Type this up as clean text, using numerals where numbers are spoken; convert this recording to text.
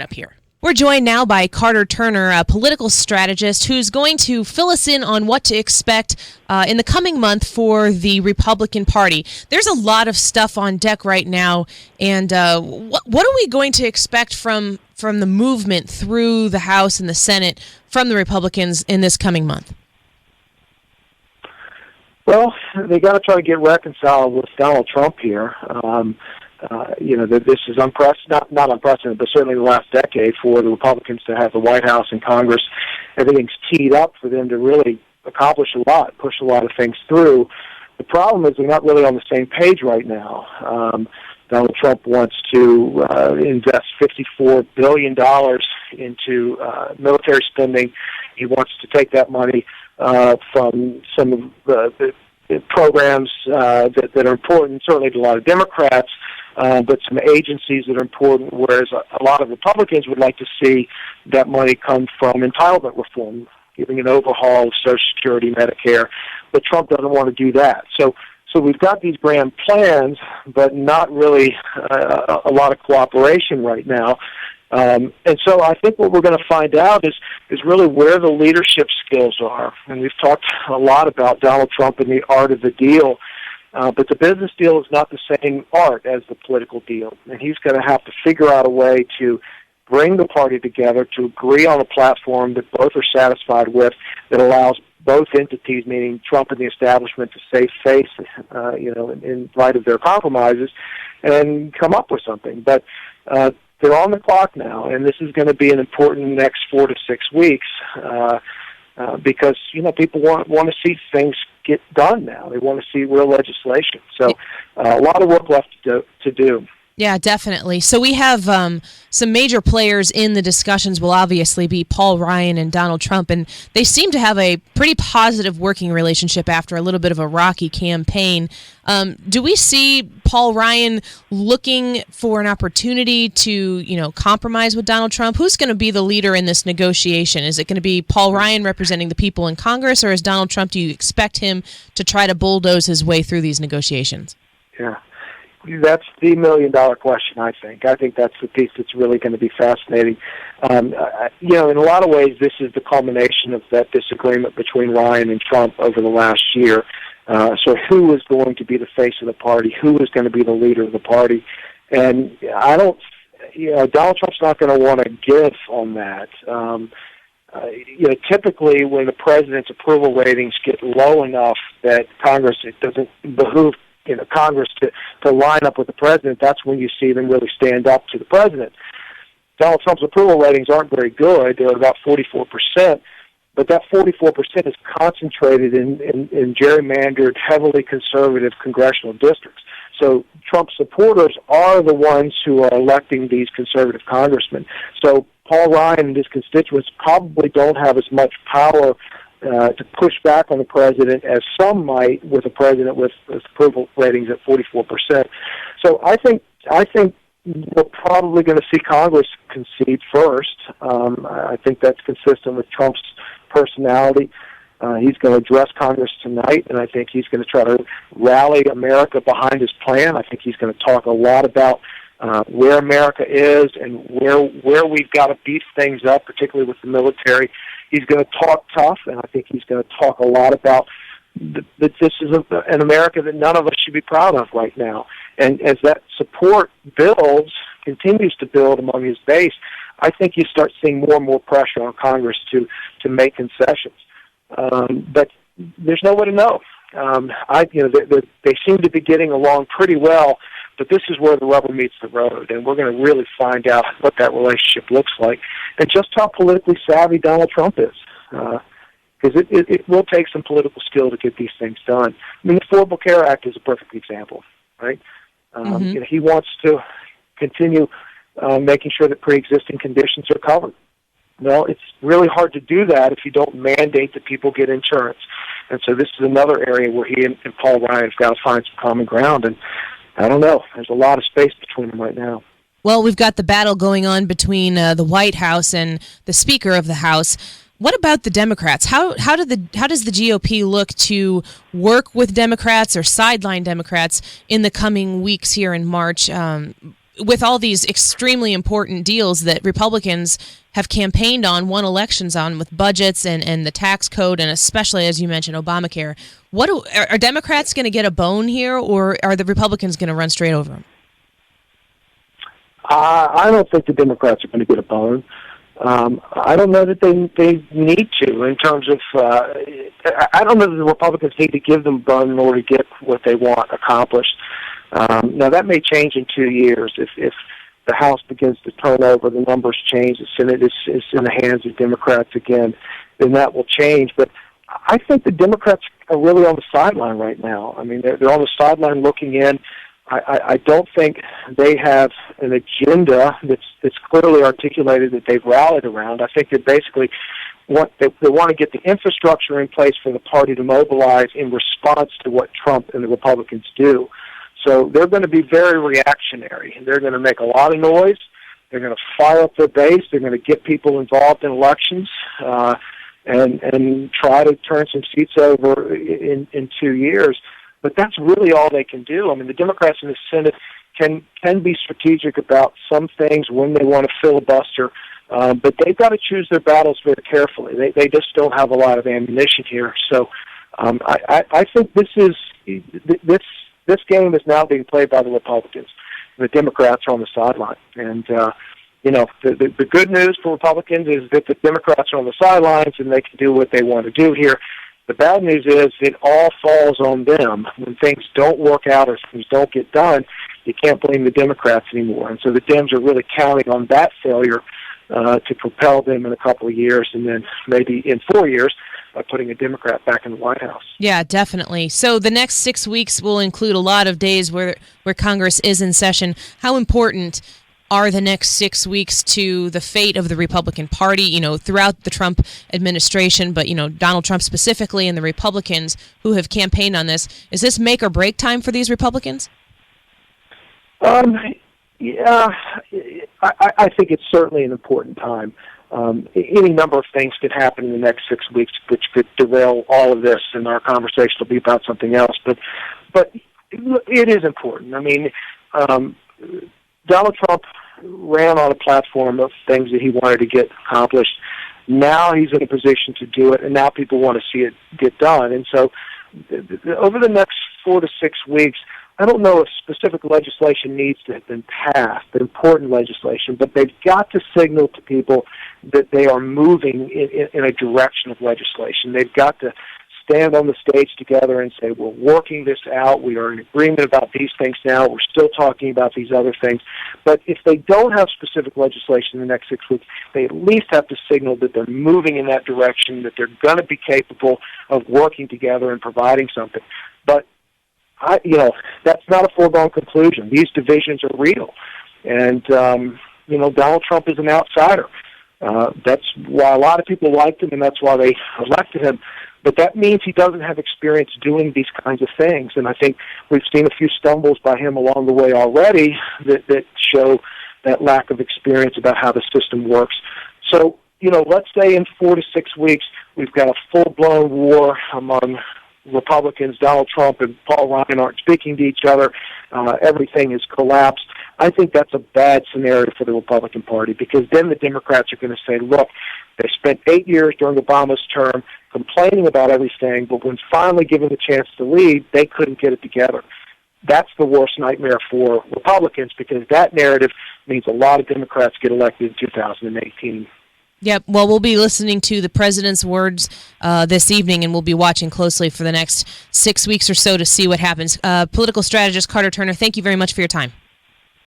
Up here. We're joined now by Carter Turner, a political strategist who's going to fill us in on what to expect in the coming month for the Republican Party. There's a lot of stuff on deck right now, and what are we going to expect from the movement through the House and the Senate from the Republicans in this coming month? Well, they got to try to get reconciled with Donald Trump here. This is not unprecedented, but certainly the last decade for the Republicans to have the White House and Congress. Everything's teed up for them to really accomplish a lot, push a lot of things through. The problem is they're not really on the same page right now. Donald Trump wants to invest $54 billion into military spending. He wants to take that money from some of the programs that are important, certainly to a lot of Democrats, but some agencies that are important, whereas a lot of Republicans would like to see that money come from entitlement reform, giving an overhaul of Social Security, Medicare, but Trump doesn't want to do that. So we've got these grand plans, but not really a lot of cooperation right now. And so I think what we're going to find out is really where the leadership skills are. And we've talked a lot about Donald Trump and the art of the deal, but the business deal is not the same art as the political deal. And he's going to have to figure out a way to bring the party together, to agree on a platform that both are satisfied with, that allows both entities, meaning Trump and the establishment, to save face, in light of their compromises, and come up with something. But they're on the clock now, and this is going to be an important next 4 to 6 weeks because people want to see things get done now. They want to see real legislation. So a lot of work left to do. Yeah, definitely. So we have some major players in the discussions will obviously be Paul Ryan and Donald Trump, and they seem to have a pretty positive working relationship after a little bit of a rocky campaign. Do we see Paul Ryan looking for an opportunity to, compromise with Donald Trump? Who's going to be the leader in this negotiation? Is it going to be Paul Ryan representing the people in Congress, or is Donald Trump, do you expect him to try to bulldoze his way through these negotiations? Yeah. That's the $1 million question, I think. I think that's the piece that's really going to be fascinating. In a lot of ways, this is the culmination of that disagreement between Ryan and Trump over the last year. So who is going to be the face of the party? Who is going to be the leader of the party? And Donald Trump's not going to want to give on that. Typically when the president's approval ratings get low enough that Congress, it doesn't behoove Congress to line up with the president, that's when you see them really stand up to the president. Donald Trump's approval ratings aren't very good. They're about 44%, but that 44% is concentrated in gerrymandered, heavily conservative congressional districts. So Trump supporters are the ones who are electing these conservative congressmen. So Paul Ryan and his constituents probably don't have as much power to push back on the president as some might with a president with approval ratings at 44%. So I think we're probably going to see Congress concede first. I think that's consistent with Trump's personality. He's going to address Congress tonight, and I think he's going to try to rally America behind his plan. I think he's going to talk a lot about where America is and where we've got to beef things up, particularly with the military. He's going to talk tough, and I think he's going to talk a lot about that this is an America that none of us should be proud of right now. And as that support continues to build among his base, I think you start seeing more and more pressure on Congress to make concessions. But there's no way to know. They seem to be getting along pretty well, but this is where the rubber meets the road, and we're going to really find out what that relationship looks like and just how politically savvy Donald Trump is. Because it will take some political skill to get these things done. I mean, the Affordable Care Act is a perfect example, right? He wants to continue making sure that pre-existing conditions are covered. Well, it's really hard to do that if you don't mandate that people get insurance. And so this is another area where he and Paul Ryan have got to find some common ground. And I don't know. There's a lot of space between them right now. Well, we've got the battle going on between the White House and the Speaker of the House. What about the Democrats? How does the GOP look to work with Democrats or sideline Democrats in the coming weeks here in March? with all these extremely important deals that Republicans have campaigned on, won elections on, with budgets and the tax code, and especially, as you mentioned, Obamacare, are Democrats going to get a bone here, or are the Republicans going to run straight over them? I don't think the Democrats are going to get a bone. I don't know that they need to in terms of. I don't know that the Republicans need to give them a bone in order to get what they want accomplished. Now that may change in 2 years if the House begins to turn over, the numbers change, the Senate is in the hands of Democrats again, then that will change. But I think the Democrats are really on the sideline right now. I mean, they're on the sideline looking in. I don't think they have an agenda that's clearly articulated that they've rallied around. I think they basically want to get the infrastructure in place for the party to mobilize in response to what Trump and the Republicans do. So they're going to be very reactionary. They're going to make a lot of noise. They're going to fire up their base. They're going to get people involved in elections and try to turn some seats over in 2 years. But that's really all they can do. I mean, the Democrats in the Senate can be strategic about some things when they want to filibuster, but they've got to choose their battles very carefully. They just don't have a lot of ammunition here. So I think this game is now being played by the Republicans. The Democrats are on the sideline. And, the good news for Republicans is that the Democrats are on the sidelines and they can do what they want to do here. The bad news is it all falls on them. When things don't work out or things don't get done, you can't blame the Democrats anymore. And so the Dems are really counting on that failure to propel them in a couple of years, and then maybe in 4 years, putting a Democrat back in the White House. Yeah, definitely. So the next 6 weeks will include a lot of days where Congress is in session. How important are the next 6 weeks to the fate of the Republican Party, throughout the Trump administration, but, Donald Trump specifically and the Republicans who have campaigned on this? Is this make or break time for these Republicans? Yeah, I think it's certainly an important time. Any number of things could happen in the next 6 weeks which could derail all of this, and our conversation will be about something else. But it is important. I mean, Donald Trump ran on a platform of things that he wanted to get accomplished. Now he's in a position to do it, and now people want to see it get done. And so over the next 4 to 6 weeks, I don't know if specific legislation needs to have been passed, important legislation, but they've got to signal to people that they are moving in a direction of legislation. They've got to stand on the stage together and say, we're working this out, we are in agreement about these things now, we're still talking about these other things. But if they don't have specific legislation in the next 6 weeks, they at least have to signal that they're moving in that direction, that they're going to be capable of working together and providing something. But that's not a foregone conclusion. These divisions are real. And, Donald Trump is an outsider. That's why a lot of people liked him, and that's why they elected him. But that means he doesn't have experience doing these kinds of things. And I think we've seen a few stumbles by him along the way already that show that lack of experience about how the system works. So, let's say in 4 to 6 weeks, we've got a full-blown war among Republicans. Donald Trump and Paul Ryan aren't speaking to each other. Everything has collapsed. I think that's a bad scenario for the Republican Party, because then the Democrats are going to say, look, they spent 8 years during Obama's term complaining about everything, but when finally given the chance to lead, they couldn't get it together. That's the worst nightmare for Republicans, because that narrative means a lot of Democrats get elected in 2018. Yep. Well, we'll be listening to the president's words this evening, and we'll be watching closely for the next 6 weeks or so to see what happens. Political strategist Carter Turner, thank you very much for your time.